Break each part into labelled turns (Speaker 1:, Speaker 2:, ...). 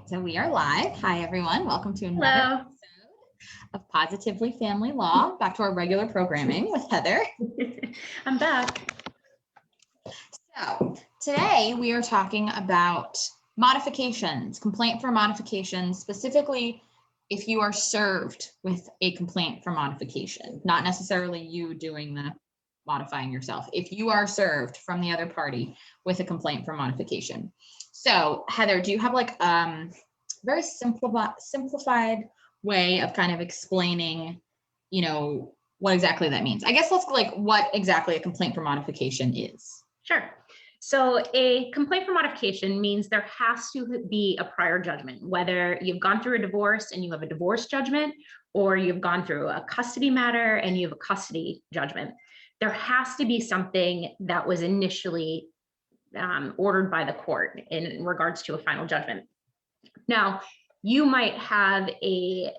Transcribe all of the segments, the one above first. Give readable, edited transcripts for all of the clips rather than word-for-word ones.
Speaker 1: So we are live. Hi, everyone. Welcome to another
Speaker 2: Hello.
Speaker 1: episode of Positively Family Law. Back to our regular programming with Heather.
Speaker 2: I'm back.
Speaker 1: So today we are talking about modifications, complaint for modifications, specifically if you are served with a complaint for modification, not necessarily you doing the modifying yourself. If you are served from the other party with a complaint for modification. So Heather, do you have like very simplified way of kind of explaining, what exactly that means? I guess let's like what exactly a complaint for modification is.
Speaker 2: Sure. So a complaint for modification means there has to be a prior judgment, whether you've gone through a divorce and you have a divorce judgment, or you've gone through a custody matter and you have a custody judgment. There has to be something that was initially ordered by the court in regards to a final judgment. Now, you might have a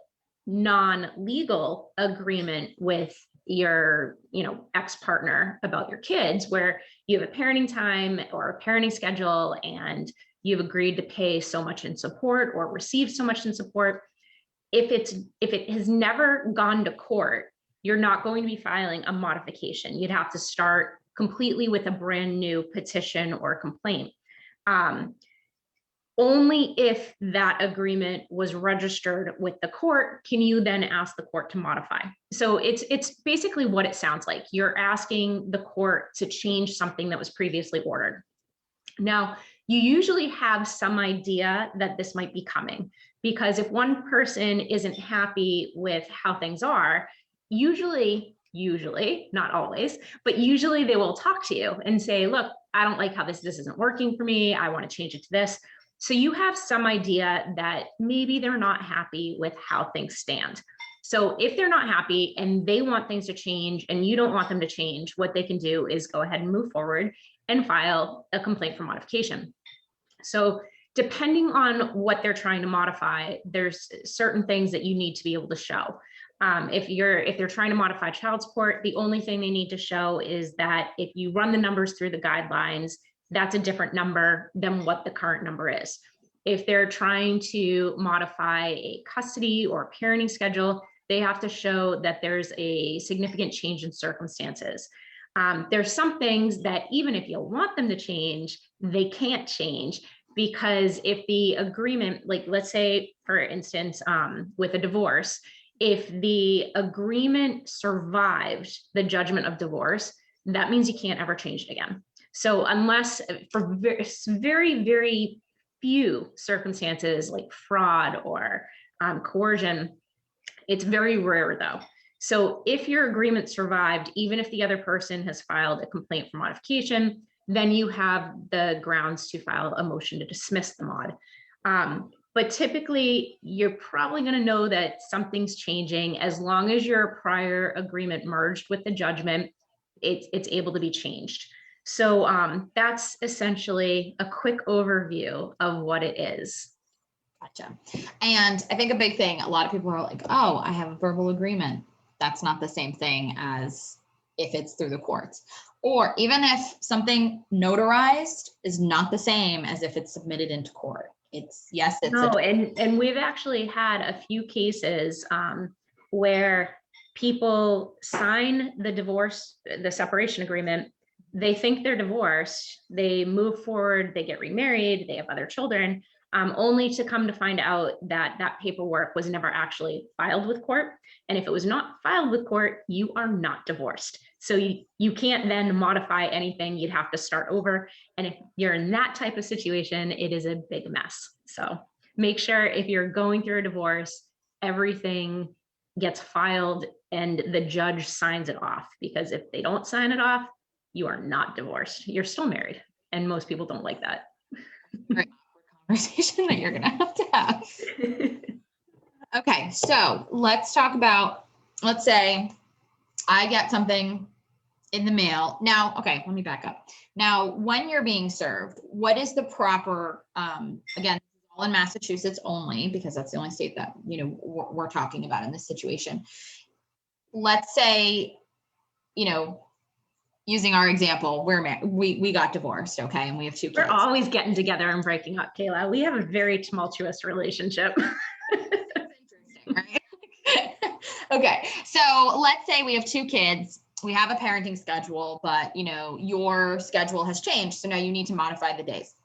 Speaker 2: non-legal agreement with your, ex-partner about your kids, where you have a parenting time or a parenting schedule, and you've agreed to pay so much in support or receive so much in support. If it has never gone to court, you're not going to be filing a modification. You'd have to start completely with a brand new petition or complaint. Only if that agreement was registered with the court can you then ask the court to modify. So it's basically what it sounds like. You're asking the court to change something that was previously ordered. Now, you usually have some idea that this might be coming, because if one person isn't happy with how things are, usually, not always, but usually they will talk to you and say, look, I don't like how this isn't working for me. I want to change it to this. So you have some idea that maybe they're not happy with how things stand. So if they're not happy and they want things to change and you don't want them to change, what they can do is go ahead and move forward and file a complaint for modification. So depending on what they're trying to modify, there's certain things that you need to be able to show. If they're trying to modify child support, the only thing they need to show is that if you run the numbers through the guidelines, that's a different number than what the current number is. If they're trying to modify a custody or parenting schedule, they have to show that there's a significant change in circumstances. There's some things that even if you want them to change, they can't change, because if the agreement, like let's say, for instance, with a divorce, if the agreement survived the judgment of divorce, that means you can't ever change it again. So unless for very, very few circumstances like fraud or coercion, it's very rare though. So if your agreement survived, even if the other person has filed a complaint for modification, then you have the grounds to file a motion to dismiss the mod. But typically, you're probably going to know that something's changing as long as your prior agreement merged with the judgment. It's able to be changed. So that's essentially a quick overview of what it is.
Speaker 1: Gotcha. And I think a big thing, a lot of people are like, oh, I have a verbal agreement. That's not the same thing as if it's through the courts. Or even if something notarized is not the same as if it's submitted into court.
Speaker 2: And we've actually had a few cases where people sign the separation agreement. They think they're divorced, they move forward, they get remarried, they have other children, only to come to find out that that paperwork was never actually filed with court. And if it was not filed with court, you are not divorced. So you can't then modify anything. You'd have to start over. And if you're in that type of situation, it is a big mess. So make sure if you're going through a divorce, everything gets filed and the judge signs it off, because if they don't sign it off, you are not divorced. You're still married. And most people don't like that.
Speaker 1: Great conversation that you're going to have. Okay, so let's talk about, let's say I get something in the mail. Now, okay, let me back up. Now, when you're being served, what is the proper, again, all in Massachusetts only, because that's the only state that, we're talking about in this situation. Let's say, using our example, we got divorced, okay, and we have 2 kids.
Speaker 2: We're always getting together and breaking up, Kayla. We have a very tumultuous relationship.
Speaker 1: Interesting, right? Okay, so let's say we have 2 kids. We have a parenting schedule, but your schedule has changed, so now you need to modify the days.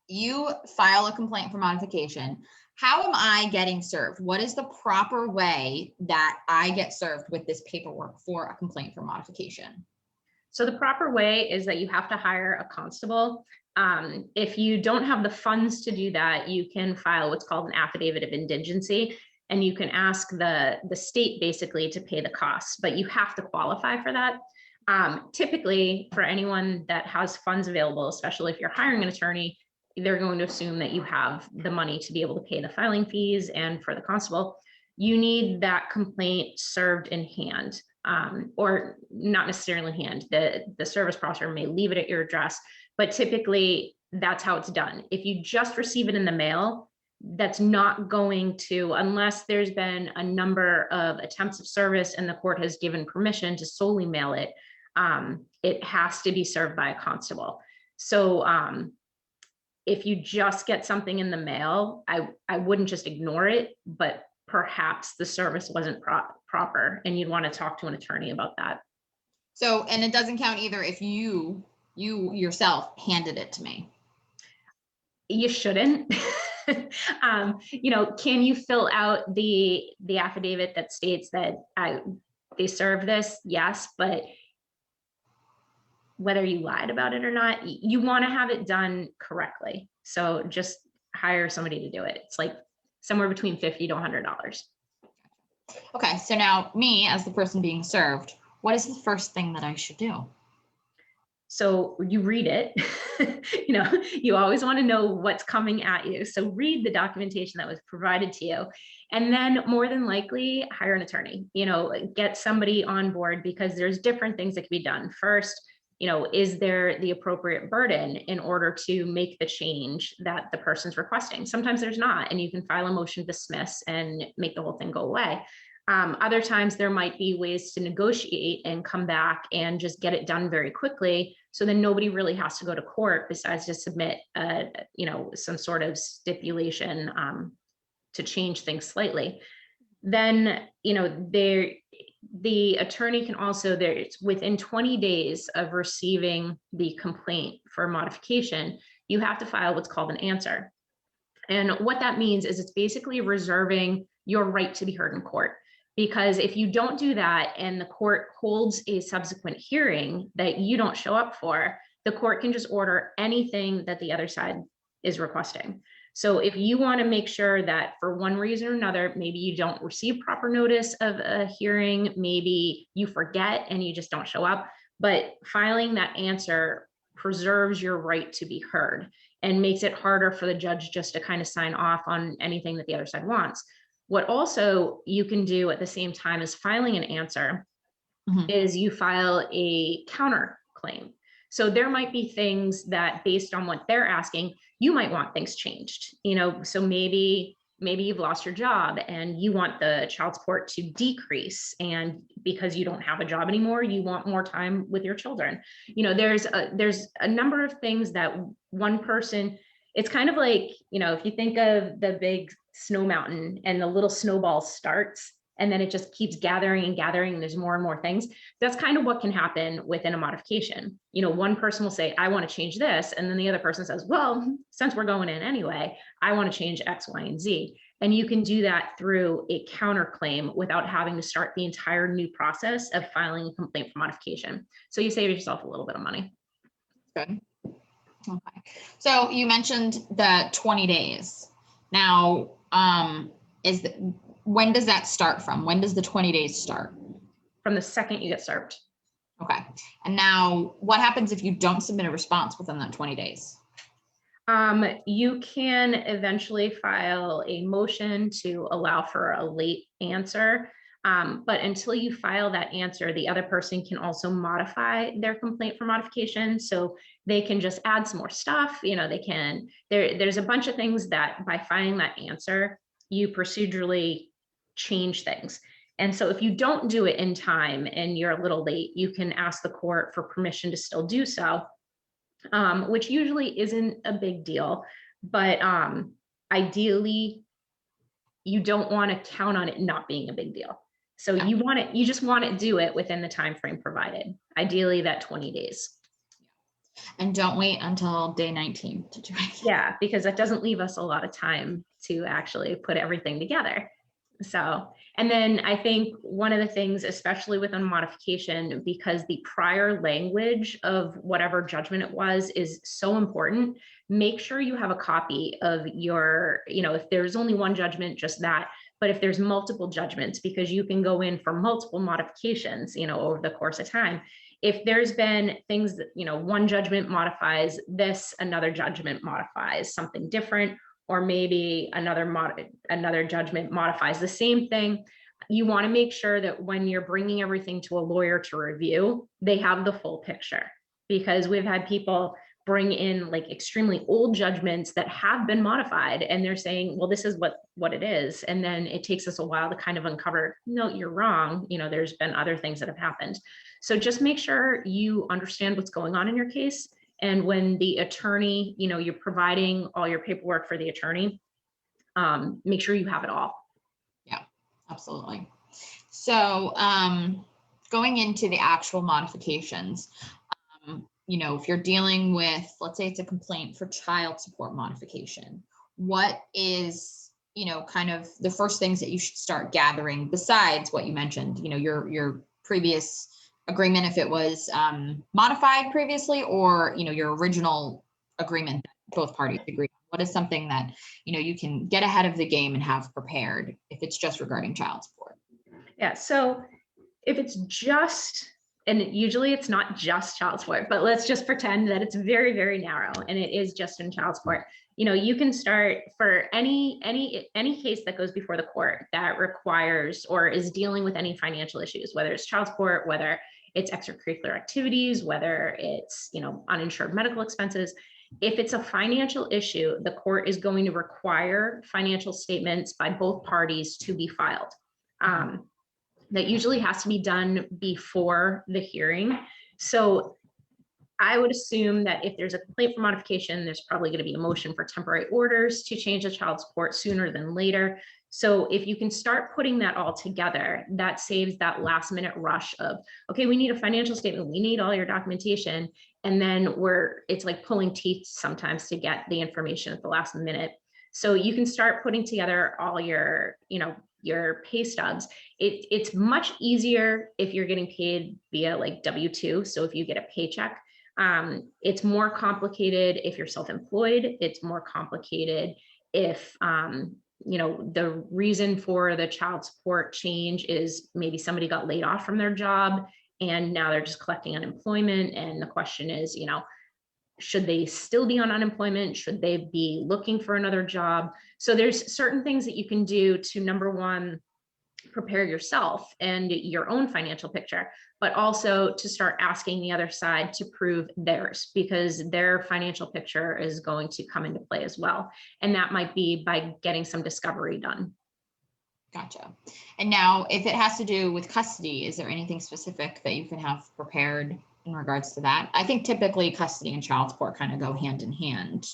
Speaker 1: You file a complaint for modification. How am I getting served? What is the proper way that I get served with this paperwork for a complaint for modification?
Speaker 2: So the proper way is that you have to hire a constable. If you don't have the funds to do that, you can file what's called an affidavit of indigency, and you can ask the state basically to pay the costs, but you have to qualify for that. Typically, for anyone that has funds available, especially if you're hiring an attorney, they're going to assume that you have the money to be able to pay the filing fees. And for the constable, you need that complaint served in hand, or not necessarily in hand. The service processor may leave it at your address, but typically that's how it's done. If you just receive it in the mail, that's not going to, unless there's been a number of attempts of service and the court has given permission to solely mail it, it has to be served by a constable. So if you just get something in the mail, I wouldn't just ignore it, but perhaps the service wasn't proper, and you'd want to talk to an attorney about that.
Speaker 1: So, and it doesn't count either if you yourself handed it to me.
Speaker 2: You shouldn't. Can you fill out the affidavit that states that they served this? Yes, but whether you lied about it or not, you want to have it done correctly. So just hire somebody to do it. It's like somewhere between $50 to $100.
Speaker 1: Okay, so now me as the person being served, what is the first thing that I should do?
Speaker 2: So you read it. You always want to know what's coming at you. So read the documentation that was provided to you, and then more than likely hire an attorney. Get somebody on board, because there's different things that can be done. First, is there the appropriate burden in order to make the change that the person's requesting? Sometimes there's not, and you can file a motion to dismiss and make the whole thing go away. Other times there might be ways to negotiate and come back and just get it done very quickly, so then nobody really has to go to court besides to submit some sort of stipulation to change things slightly. Then the attorney can also, it's within 20 days of receiving the complaint for modification, you have to file what's called an answer. And what that means is it's basically reserving your right to be heard in court. Because if you don't do that and the court holds a subsequent hearing that you don't show up for, the court can just order anything that the other side is requesting. So if you want to make sure that for one reason or another, maybe you don't receive proper notice of a hearing, maybe you forget and you just don't show up, but filing that answer preserves your right to be heard and makes it harder for the judge just to kind of sign off on anything that the other side wants. What also you can do at the same time as filing an answer is you file a counterclaim. So there might be things that, based on what they're asking, you might want things changed. So maybe you've lost your job and you want the child support to decrease, and because you don't have a job anymore, you want more time with your children. There's a number of things that one person, it's kind of like, if you think of the big snow mountain and the little snowball starts and then it just keeps gathering and gathering, and there's more and more things. That's kind of what can happen within a modification. One person will say, I want to change this. And then the other person says, well, since we're going in anyway, I want to change X, Y, and Z. And you can do that through a counterclaim without having to start the entire new process of filing a complaint for modification. So you save yourself a little bit of money.
Speaker 1: Good. Okay. So you mentioned the 20 days. Now, when does that start from? When does the 20 days start?
Speaker 2: From the second you get served.
Speaker 1: Okay. And now what happens if you don't submit a response within that 20 days?
Speaker 2: You can eventually file a motion to allow for a late answer. But until you file that answer, the other person can also modify their complaint for modification. So they can just add some more stuff. There's a bunch of things that by filing that answer, you procedurally change things. And so if you don't do it in time and you're a little late, you can ask the court for permission to still do so, which usually isn't a big deal. But ideally, you don't want to count on it not being a big deal. So you just want to do it within the time frame provided, ideally that 20 days.
Speaker 1: And don't wait until day 19 to do it.
Speaker 2: Yeah, because that doesn't leave us a lot of time to actually put everything together. So, and then I think one of the things, especially with a modification, because the prior language of whatever judgment it was is so important, make sure you have a copy of your, if there's only one judgment, just that. But if there's multiple judgments, because you can go in for multiple modifications, over the course of time. If there's been things that, one judgment modifies this, another judgment modifies something different, or maybe another judgment modifies the same thing, you want to make sure that when you're bringing everything to a lawyer to review, they have the full picture. Because we've had people bring in like extremely old judgments that have been modified, and they're saying, well, this is what it is. And then it takes us a while to kind of uncover, no, you're wrong. There's been other things that have happened. So just make sure you understand what's going on in your case. And when the attorney, you're providing all your paperwork for the attorney, make sure you have it all.
Speaker 1: Yeah, absolutely. So going into the actual modifications, if you're dealing with, let's say it's a complaint for child support modification, what is, kind of the first things that you should start gathering besides what you mentioned, your previous agreement, if it was modified previously, or your original agreement that both parties agreed on? What is something that you can get ahead of the game and have prepared if it's just regarding child support?
Speaker 2: Yeah, so if it's just, and usually it's not just child support, but let's just pretend that it's very, very narrow and it is just in child support. You can start for any case that goes before the court that requires or is dealing with any financial issues, whether it's child support, whether it's extracurricular activities, whether it's, uninsured medical expenses. If it's a financial issue, the court is going to require financial statements by both parties to be filed. That usually has to be done before the hearing. So I would assume that if there's a complaint for modification, there's probably going to be a motion for temporary orders to change the child support sooner than later. So if you can start putting that all together, that saves that last minute rush of, okay, we need a financial statement, we need all your documentation. And then it's like pulling teeth sometimes to get the information at the last minute. So you can start putting together all your, your pay stubs. It's much easier if you're getting paid via like W-2. So if you get a paycheck, it's more complicated if you're self-employed. It's more complicated if, the reason for the child support change is maybe somebody got laid off from their job and now they're just collecting unemployment. And the question is, should they still be on unemployment? Should they be looking for another job? So there's certain things that you can do to, number one, prepare yourself and your own financial picture, but also to start asking the other side to prove theirs, because their financial picture is going to come into play as well. And that might be by getting some discovery done.
Speaker 1: Gotcha. And now if it has to do with custody, is there anything specific that you can have prepared in regards to that? I think typically custody and child support kind of go hand in hand.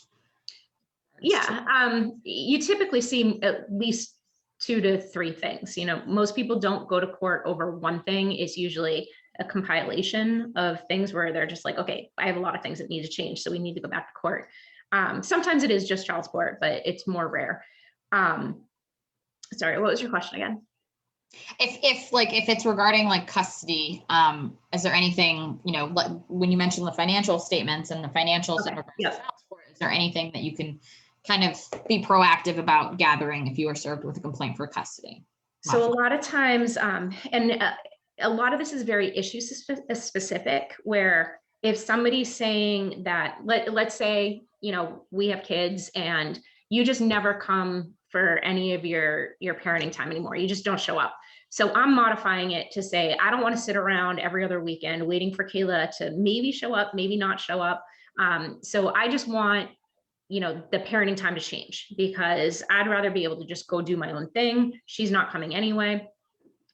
Speaker 2: Yeah, you typically see at least 2 to 3 things. Most people don't go to court over one thing. It's usually a compilation of things where they're just like, okay, I have a lot of things that need to change, so we need to go back to court. Sometimes it is just child support, but it's more rare. Sorry, what was your question again?
Speaker 1: If it's regarding like custody, is there anything, when you mentioned the financial statements and the financials in regards to child support, is there anything that you can kind of be proactive about gathering if you are served with a complaint for custody?
Speaker 2: So a lot of times, and a lot of this is very issue specific, where if somebody's saying that, let's say, we have kids and you just never come for any of your parenting time anymore. You just don't show up. So I'm modifying it to say, I don't want to sit around every other weekend waiting for Kayla to maybe show up, maybe not show up. So I just want, the parenting time to change, because I'd rather be able to just go do my own thing. She's not coming anyway.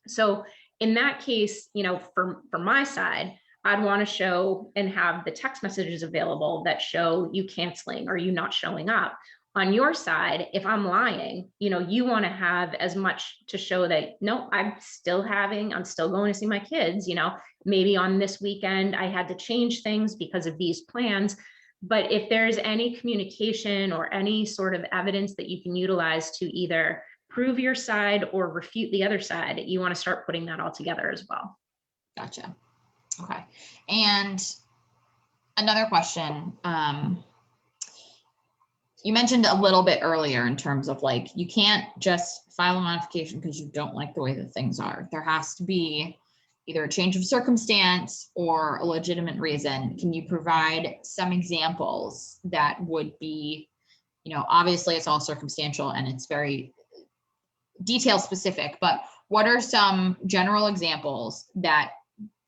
Speaker 2: So in that case, for my side, I'd want to show and have the text messages available that show you canceling or you not showing up. On your side, if I'm lying, you want to have as much to show that, no, I'm still going to see my kids, maybe on this weekend, I had to change things because of these plans. But if there's any communication or any sort of evidence that you can utilize to either prove your side or refute the other side, you want to start putting that all together as well.
Speaker 1: Gotcha. Okay. And another question, you mentioned a little bit earlier in terms of like, you can't just file a modification because you don't like the way that things are. There has to be either a change of circumstance or a legitimate reason. Can you provide some examples that would be, obviously it's all circumstantial and it's very detail specific, but what are some general examples that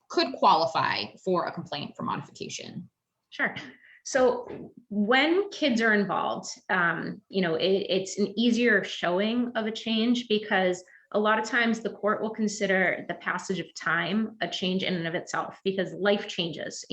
Speaker 1: could qualify for a complaint for modification?
Speaker 2: Sure. So when kids are involved, it's an easier showing of a change because a lot of times the court will consider the passage of time a change in and of itself because life changes.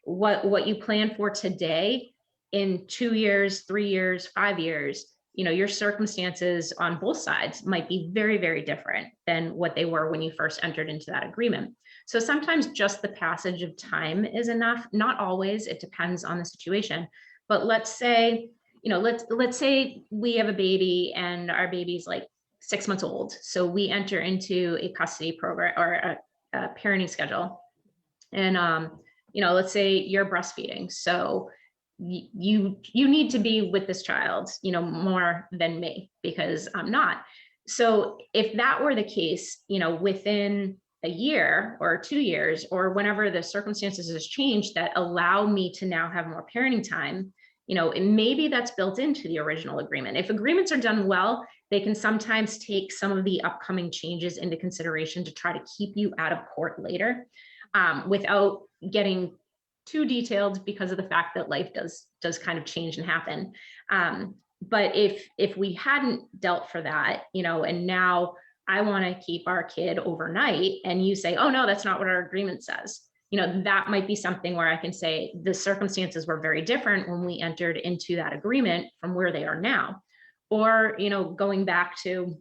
Speaker 2: What you plan for today in 2 years, 3 years, 5 years, your circumstances on both sides might be very, very different than what they were when you first entered into that agreement. So sometimes just the passage of time is enough. Not always, it depends on the situation. But let's say, let's say we have a baby and our baby's like 6 months old. So we enter into a custody program or a parenting schedule. And let's say you're breastfeeding. So you need to be with this child, more than me because I'm not. So if that were the case, within a year or 2 years or whenever the circumstances has changed that allow me to now have more parenting time, and maybe that's built into the original agreement. If agreements are done well, they can sometimes take some of the upcoming changes into consideration to try to keep you out of court later, without getting too detailed because of the fact that life does kind of change and happen. But if we hadn't dealt for that, and now I want to keep our kid overnight and you say, oh no, that's not what our agreement says. That might be something where I can say the circumstances were very different when we entered into that agreement from where they are now. Or, going back to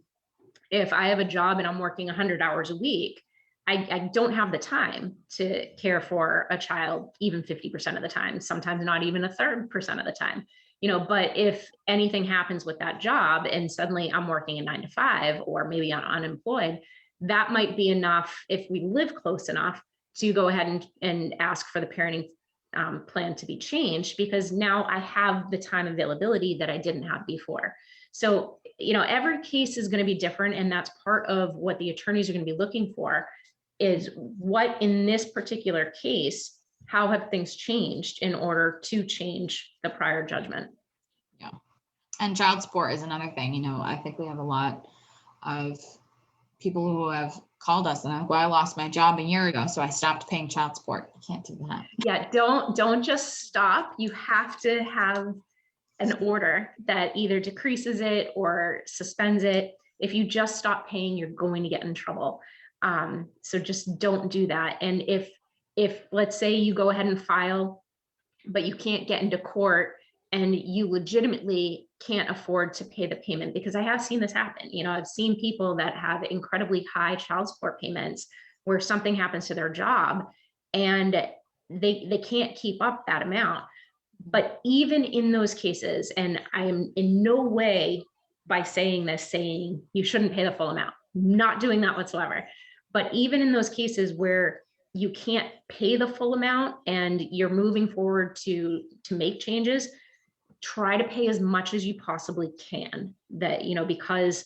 Speaker 2: if I have a job and I'm working 100 hours a week, I don't have the time to care for a child even 50% of the time, sometimes not even a third percent of the time. But if anything happens with that job and suddenly I'm working a 9 to 5, or maybe I'm unemployed, that might be enough if we live close enough to go ahead and ask for the parenting plan to be changed, because now I have the time availability that I didn't have before. So, every case is going to be different. And that's part of what the attorneys are going to be looking for is what in this particular case, how have things changed in order to change the prior judgment?
Speaker 1: Yeah. And child support is another thing. I think we have a lot of people who have called us and I'm like, well, I lost my job a year ago, so I stopped paying child support. You can't do that.
Speaker 2: Yeah, don't just stop. You have to have an order that either decreases it or suspends it. If you just stop paying, you're going to get in trouble. So just don't do that. And if let's say you go ahead and file, but you can't get into court and you legitimately can't afford to pay the payment, because I have seen this happen. I've seen people that have incredibly high child support payments where something happens to their job and they can't keep up that amount. But even in those cases, and I am in no way by saying this, saying you shouldn't pay the full amount, not doing that whatsoever. But even in those cases where you can't pay the full amount and you're moving forward to make changes, try to pay as much as you possibly can. That, because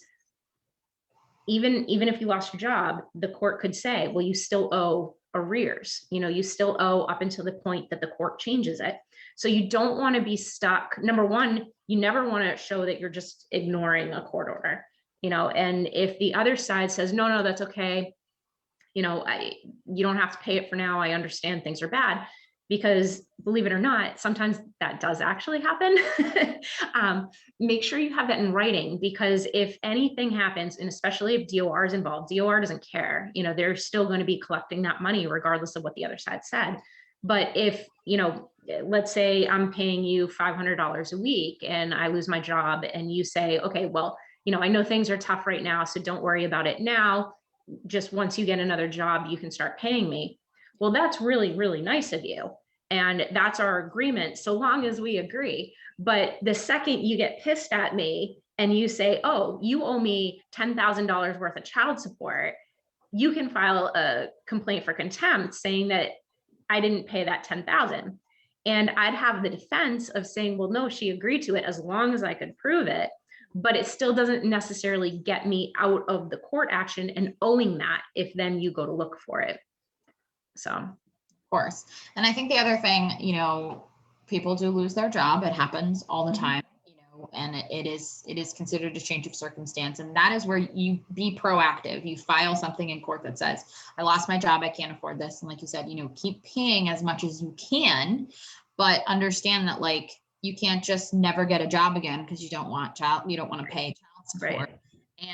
Speaker 2: even if you lost your job, the court could say, well, you still owe arrears, you still owe up until the point that the court changes it. So you don't want to be stuck. Number one, you never want to show that you're just ignoring a court order, and if the other side says, no, that's okay, you don't have to pay it for now, I understand things are bad, because believe it or not, sometimes that does actually happen. Make sure you have that in writing, because if anything happens, and especially if DOR is involved, DOR doesn't care, they're still going to be collecting that money regardless of what the other side said. But if, let's say I'm paying you $500 a week and I lose my job, and you say, okay, well, I know things are tough right now, so don't worry about it now. Just once you get another job, you can start paying me. Well, that's really, really nice of you. And that's our agreement, so long as we agree. But the second you get pissed at me and you say, oh, you owe me $10,000 worth of child support, you can file a complaint for contempt saying that I didn't pay that $10,000. And I'd have the defense of saying, well, no, she agreed to it as long as I could prove it. But it still doesn't necessarily get me out of the court action and owing that if then you go to look for it. So, of
Speaker 1: course. And I think the other thing, people do lose their job. It happens all the time, and it is considered a change of circumstance. And that is where you be proactive. You file something in court that says, I lost my job, I can't afford this. And like you said, keep paying as much as you can, but understand that you can't just never get a job again because you don't want to pay child support.
Speaker 2: Right.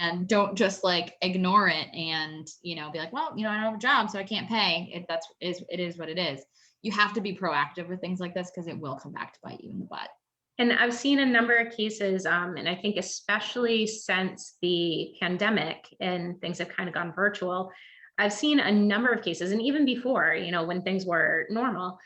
Speaker 1: And don't just ignore it and, be like, well, I don't have a job, so I can't pay. It is what it is. You have to be proactive with things like this because it will come back to bite you in the butt.
Speaker 2: And I've seen a number of cases, and I think especially since the pandemic and things have kind of gone virtual, I've seen a number of cases, and even before, when things were normal,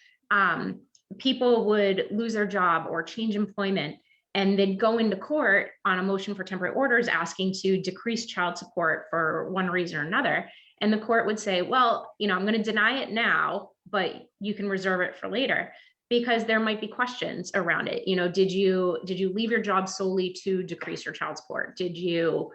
Speaker 2: people would lose their job or change employment, and they'd go into court on a motion for temporary orders asking to decrease child support for one reason or another. And the court would say, well, I'm going to deny it now, but you can reserve it for later, because there might be questions around it. Did you leave your job solely to decrease your child support? Did you,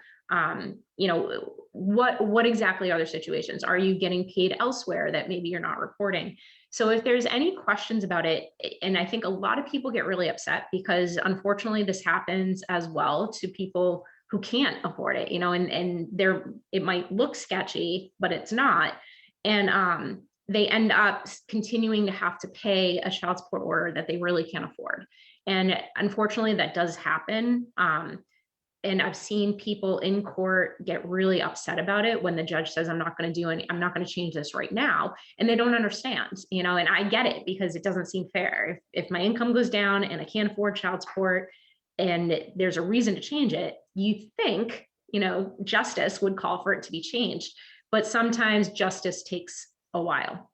Speaker 2: what exactly are the situations? Are you getting paid elsewhere that maybe you're not reporting? So if there's any questions about it, and I think a lot of people get really upset because unfortunately this happens as well to people who can't afford it, and it might look sketchy, but it's not. And they end up continuing to have to pay a child support order that they really can't afford. And unfortunately that does happen. And I've seen people in court get really upset about it when the judge says, I'm not going to change this right now. And they don't understand, and I get it because it doesn't seem fair. If my income goes down and I can't afford child support and there's a reason to change it, you think, justice would call for it to be changed. But sometimes justice takes a while,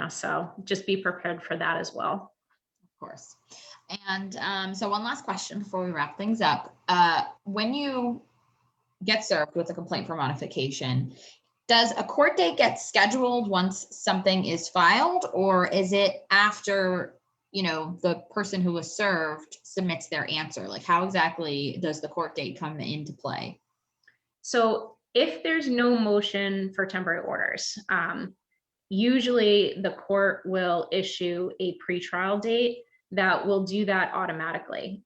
Speaker 2: so just be prepared for that as well.
Speaker 1: Of course. And so one last question before we wrap things up. When you get served with a complaint for modification, does a court date get scheduled once something is filed, or is it after, the person who was served submits their answer? How exactly does the court date come into play?
Speaker 2: So if there's no motion for temporary orders, usually the court will issue a pretrial date that will do that automatically.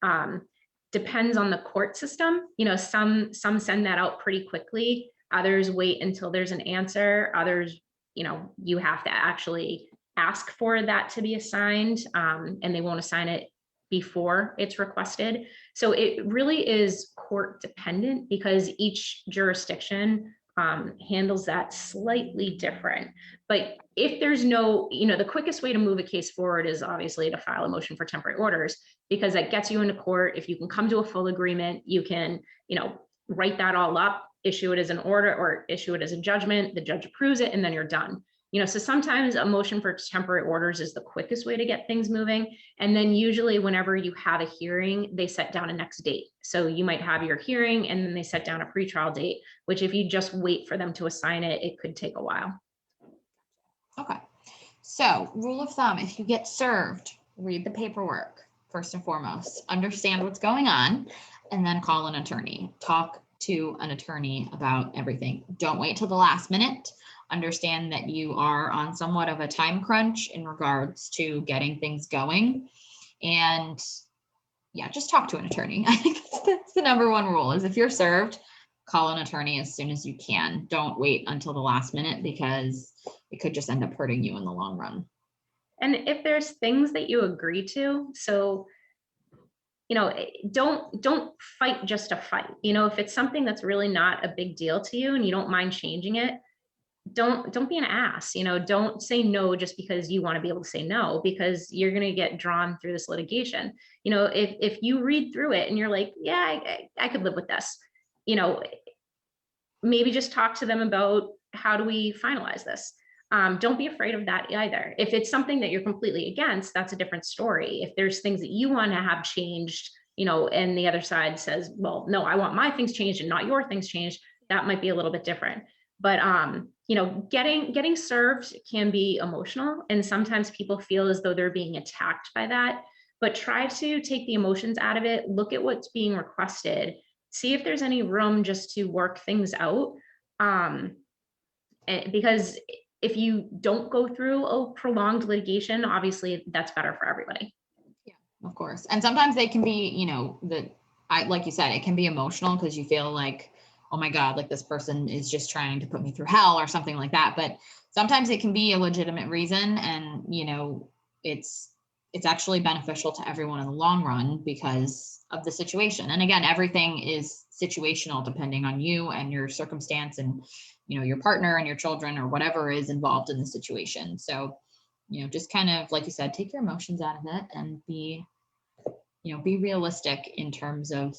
Speaker 2: Depends on the court system. Some send that out pretty quickly. Others wait until there's an answer. Others, you have to actually ask for that to be assigned, and they won't assign it before it's requested. So it really is court dependent because each jurisdiction handles that slightly different. But if there's no, the quickest way to move a case forward is obviously to file a motion for temporary orders, because that gets you into court. If you can come to a full agreement, you can, write that all up, issue it as an order or issue it as a judgment, the judge approves it, and then you're done. So sometimes a motion for temporary orders is the quickest way to get things moving. And then usually whenever you have a hearing, they set down a next date. So you might have your hearing and then they set down a pretrial date, which if you just wait for them to assign it, it could take a while.
Speaker 1: Okay. So rule of thumb, if you get served, read the paperwork first and foremost, understand what's going on, and then call an attorney. Talk to an attorney about everything. Don't wait till the last minute. Understand that you are on somewhat of a time crunch in regards to getting things going. And yeah, just talk to an attorney. I think that's the number one rule is if you're served, call an attorney as soon as you can. Don't wait until the last minute because it could just end up hurting you in the long run.
Speaker 2: And if there's things that you agree to, so, don't fight just to fight. If it's something that's really not a big deal to you and you don't mind changing it, don't be an ass. Don't say no just because you want to be able to say no, because you're going to get drawn through this litigation. If you read through it and you're like, yeah, I could live with this, you know, maybe just talk to them about how do we finalize this. Don't be afraid of that either. If it's something that you're completely against, that's a different story. If there's things that you want to have changed, and the other side says, well, no, I want my things changed and not your things changed, that might be a little bit different. But getting served can be emotional, and sometimes people feel as though they're being attacked by that. But try to take the emotions out of it, look at what's being requested, see if there's any room just to work things out. Because if you don't go through a prolonged litigation, obviously that's better for everybody.
Speaker 1: Yeah, of course. And sometimes they can be, like you said, it can be emotional because you feel like, oh my God, like this person is just trying to put me through hell or something like that. But sometimes it can be a legitimate reason, and it's actually beneficial to everyone in the long run because of the situation. And again, everything is situational depending on you and your circumstance and your partner and your children or whatever is involved in the situation. So just kind of, like you said, take your emotions out of it and be realistic in terms of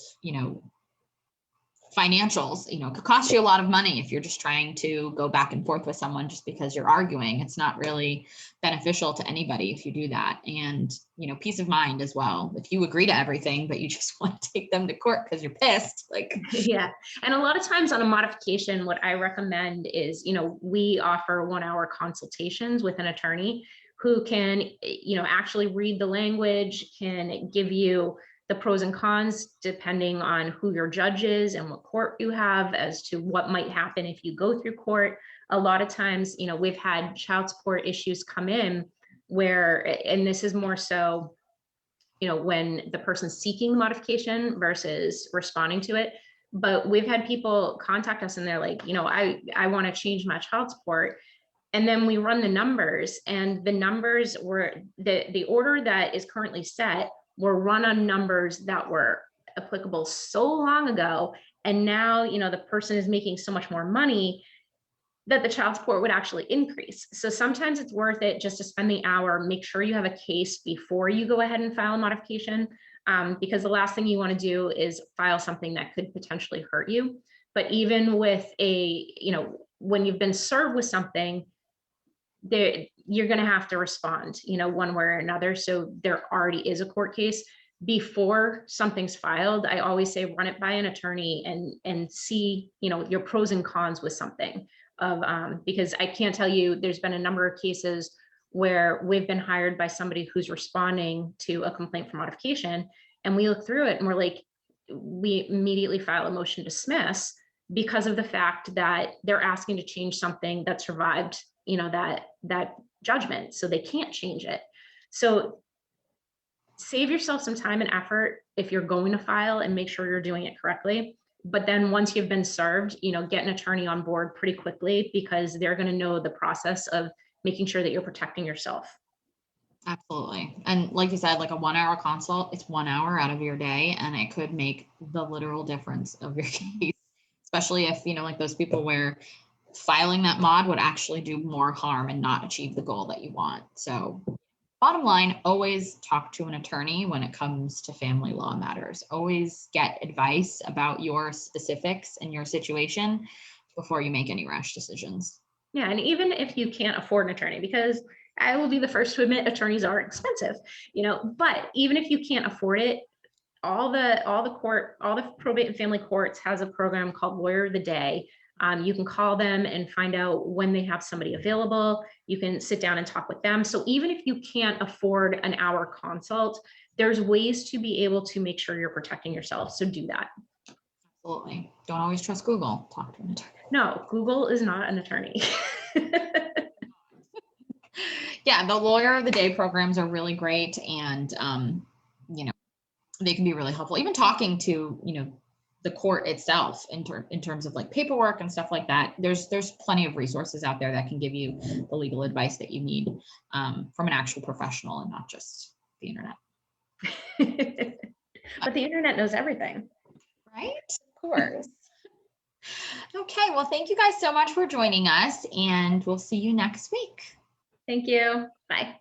Speaker 1: financials. It could cost you a lot of money if you're just trying to go back and forth with someone just because you're arguing. It's not really beneficial to anybody if you do that. And peace of mind as well. If you agree to everything but you just want to take them to court because you're pissed, like
Speaker 2: yeah. And a lot of times on a modification, what I recommend is, we offer 1-hour consultations with an attorney who can actually read the language, can give you the pros and cons depending on who your judge is and what court you have as to what might happen if you go through court. A lot of times, we've had child support issues come in where, and this is more so, when the person's seeking the modification versus responding to it. But we've had people contact us and they're like, I want to change my child support. And then we run the numbers, and the numbers were the order that is currently set were run on numbers that were applicable so long ago. And now, the person is making so much more money that the child support would actually increase. So sometimes it's worth it just to spend the hour, make sure you have a case before you go ahead and file a modification, because the last thing you want to do is file something that could potentially hurt you. But even with when you've been served with something, you're going to have to respond, one way or another. So there already is a court case. Before something's filed, I always say run it by an attorney and see, your pros and cons with something. Because I can't tell you, there's been a number of cases where we've been hired by somebody who's responding to a complaint for modification, and we look through it and we're like, we immediately file a motion to dismiss because of the fact that they're asking to change something that survived that judgment, so they can't change it. So save yourself some time and effort if you're going to file, and make sure you're doing it correctly. But then once you've been served, get an attorney on board pretty quickly, because they're going to know the process of making sure that you're protecting yourself.
Speaker 1: Absolutely. And like you said, like a 1-hour consult, it's 1 hour out of your day, and it could make the literal difference of your case, especially if, like those people where filing that mod would actually do more harm and not achieve the goal that you want. So bottom line, always talk to an attorney when it comes to family law matters. Always get advice about your specifics and your situation before you make any rash decisions.
Speaker 2: Yeah, and even if you can't afford an attorney, because I will be the first to admit attorneys are expensive, but even if you can't afford it, all the probate and family courts has a program called Lawyer of the Day. You can call them and find out when they have somebody available. You can sit down and talk with them. So even if you can't afford an hour consult, there's ways to be able to make sure you're protecting yourself. So do that.
Speaker 1: Absolutely. Don't always trust Google. Talk to an attorney.
Speaker 2: No, Google is not an attorney.
Speaker 1: Yeah, the Lawyer of the Day programs are really great, and they can be really helpful. Even talking to the court itself in terms of like paperwork and stuff like that. There's plenty of resources out there that can give you the legal advice that you need from an actual professional and not just the internet.
Speaker 2: But the internet knows everything.
Speaker 1: Right? Of course. Okay, well, thank you guys so much for joining us, and we'll see you next week.
Speaker 2: Thank you. Bye.